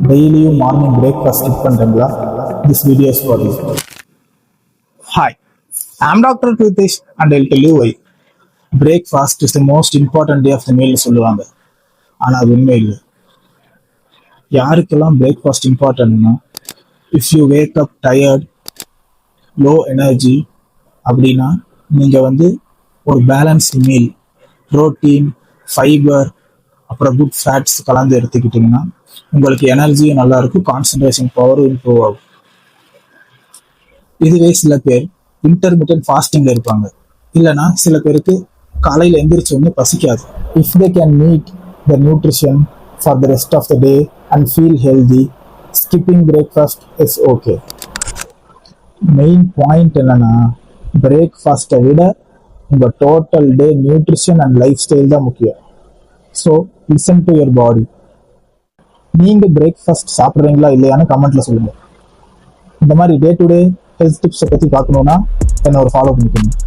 டெய்லியும் morning breakfast skip பண்ணுறீங்களா? This video is for you. Hi, I'm doctor Kritesh and I will tell you why. Breakfast is the most important day of the meal சொல்லுவாங்க. ஆனால் அது உண்மை இல்லை. யாருக்கெல்லாம் breakfast இம்பார்ட்டன்ட்னா, if you wake up tired, low energy அப்படின்னா நீங்கள் ஒரு பேலன்ஸ்டு மீல், ப்ரோட்டீன், ஃபைபர், அப்புறம் குட் ஃபேட்ஸ் கலந்து எடுத்துக்கிட்டிங்கன்னா உங்களுக்கு எனர்ஜியும் நல்லா இருக்கும், கான்சன்ட்ரேஷன் பவரும் இம்ப்ரூவ் ஆகும். இதுவே சில பேர் இன்டர்மிட்டன்ட் ஃபாஸ்டிங்ல இருப்பாங்க. இல்லைனா சில பேருக்கு காலையில் எந்திரிச்சோன்னு பசிக்காது. If they can meet the nutrition for the rest of the day and feel healthy, skipping breakfast is okay. Main point என்னன்னா, பிரேக்ஃபாஸ்ட்டை விட உங்கள் total day nutrition and lifestyle தான் முக்கியம். So listen to your body. நீங்கள் breakfast சாப்பிட்றீங்களா இல்லையான்னு கமெண்ட்ல சொல்லுங்கள். இந்த மாதிரி டே டு டே ஹெல்த் டிப்ஸை பற்றி பார்க்கணுன்னா என்னை ஒரு ஃபாலோ பண்ணிக்கணும்.